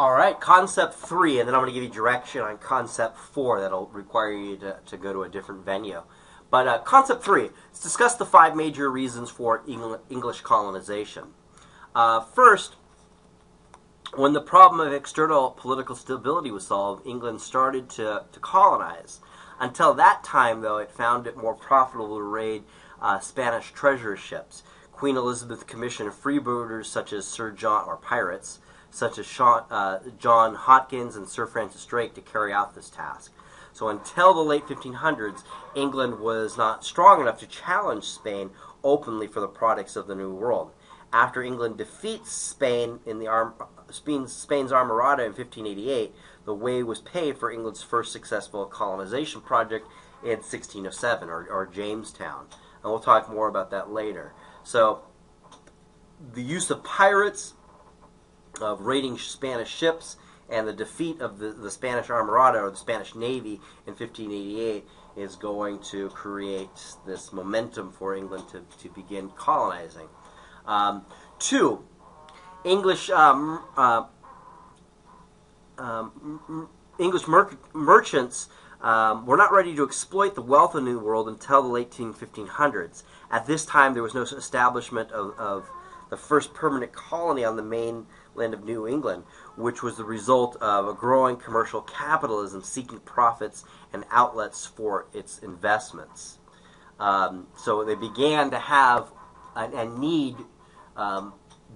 All right, concept 3, and then I'm going to give you direction on concept 4 that'll require you to go to a different venue. But concept 3, let's discuss the 5 major reasons for English colonization. First, when the problem of external political stability was solved, England started to colonize. Until that time, though, it found it more profitable to raid Spanish treasure ships. Queen Elizabeth commissioned freebooters such as Sir John, or pirates, such as John Hopkins and Sir Francis Drake to carry out this task. So until the late 1500s, England was not strong enough to challenge Spain openly for the products of the New World. After England defeats Spain in the Spain's Armada in 1588, the way was paved for England's first successful colonization project in 1607, or Jamestown. And we'll talk more about that later. So the use of pirates, of raiding Spanish ships, and the defeat of the Spanish Armada, or the Spanish Navy, in 1588 is going to create this momentum for England to begin colonizing. 2. English merchants were not ready to exploit the wealth of the New World until the late 1500s. At this time, there was no establishment of the first permanent colony on the mainland of New England, which was the result of a growing commercial capitalism seeking profits and outlets for its investments. So they began to have a need,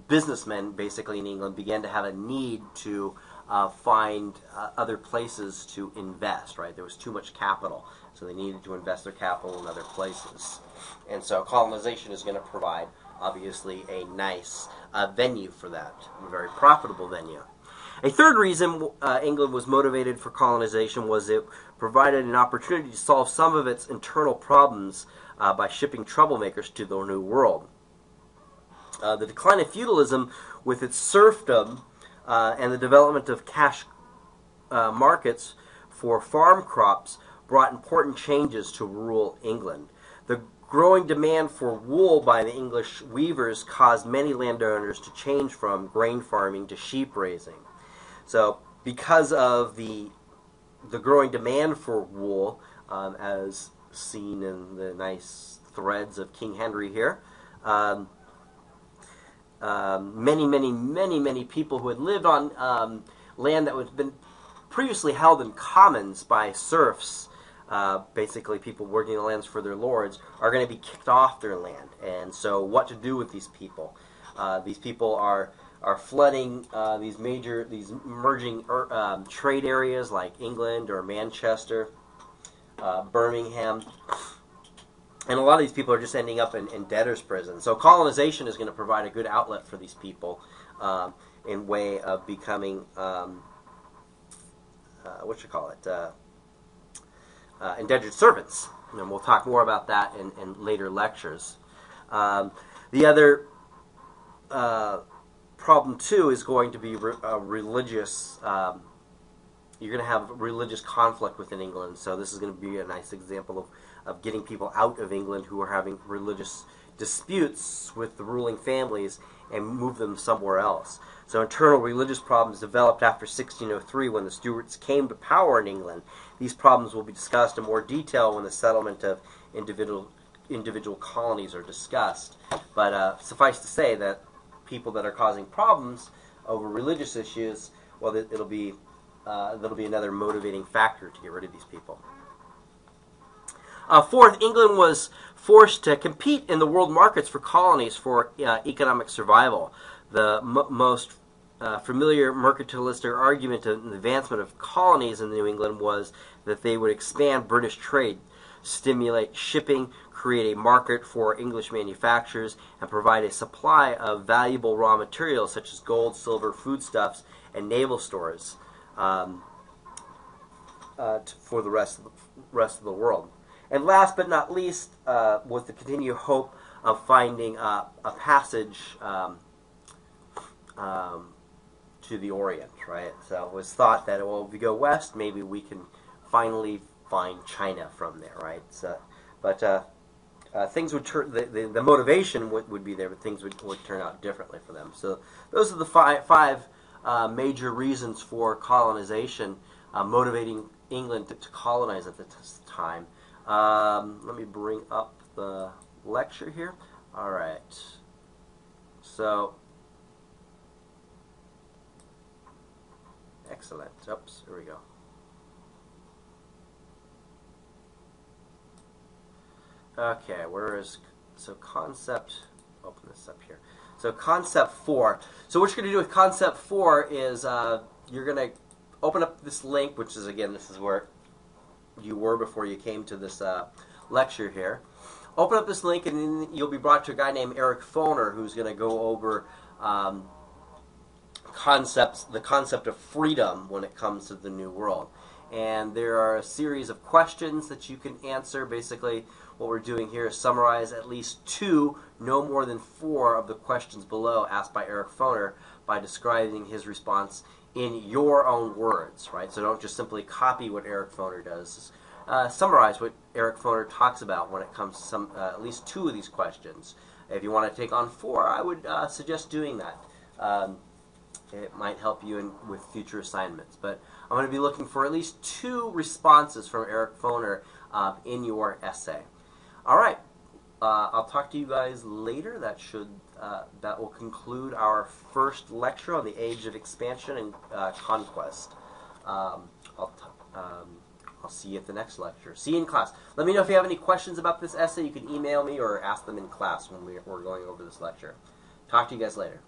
businessmen basically in England began to have a need to find other places to invest, right? There was too much capital, so they needed to invest their capital in other places. And so colonization is going to provide, obviously, a nice venue for that, a very profitable venue. A third reason England was motivated for colonization was it provided an opportunity to solve some of its internal problems by shipping troublemakers to the New World. The decline of feudalism with its serfdom and the development of cash markets for farm crops brought important changes to rural England. The growing demand for wool by the English weavers caused many landowners to change from grain farming to sheep raising. So because of the growing demand for wool, as seen in the nice threads of King Henry here, many people who had lived on land that had been previously held in commons by serfs, basically people working the lands for their lords, are going to be kicked off their land. And so what to do with these people? These people are flooding these emerging trade areas like England or Manchester, Birmingham. And a lot of these people are just ending up in debtor's prison. So colonization is going to provide a good outlet for these people in way of becoming, indentured servants. And we'll talk more about that in later lectures. The other problem, too, is going to be religious. You're going to have religious conflict within England. So this is going to be a nice example of getting people out of England who are having religious disputes with the ruling families and move them somewhere else. So internal religious problems developed after 1603 when the Stuarts came to power in England. These problems will be discussed in more detail when the settlement of individual colonies are discussed. But suffice to say that people that are causing problems over religious issues, well, that'll be another motivating factor to get rid of these people. Fourth, England was forced to compete in the world markets for colonies for economic survival. The most familiar mercantilistic argument in the advancement of colonies in New England was that they would expand British trade, stimulate shipping, create a market for English manufacturers, and provide a supply of valuable raw materials such as gold, silver, foodstuffs, and naval stores for the rest of the world. And last but not least was the continued hope of finding a passage to the Orient, right? So it was thought that, well, if we go west, maybe we can finally find China from there, right? So, but things would turn, the motivation would be there, but things would turn out differently for them. So those are the five major reasons for colonization, motivating England to colonize at this time. Let me bring up the lecture here. All right. So, excellent. Oops, here we go. Okay, so concept, open this up here. So concept 4. So what you're going to do with concept 4 is you're going to open up this link, which is, again, this is where you were before you came to this lecture here. Open up this link, and then you'll be brought to a guy named Eric Foner, who's going to go over the concept of freedom when it comes to the New World. And there are a series of questions that you can answer. Basically, what we're doing here is summarize at least 2, no more than 4 of the questions below asked by Eric Foner by describing his response in your own words, right? So don't just simply copy what Eric Foner does. Summarize what Eric Foner talks about when it comes to at least 2 of these questions. If you want to take on 4, I would suggest doing that. It might help you with future assignments. But I'm going to be looking for at least 2 responses from Eric Foner in your essay. All right. I'll talk to you guys later. That will conclude our first lecture on the Age of Expansion and Conquest. I'll see you at the next lecture. See you in class. Let me know if you have any questions about this essay. You can email me or ask them in class when we're going over this lecture. Talk to you guys later.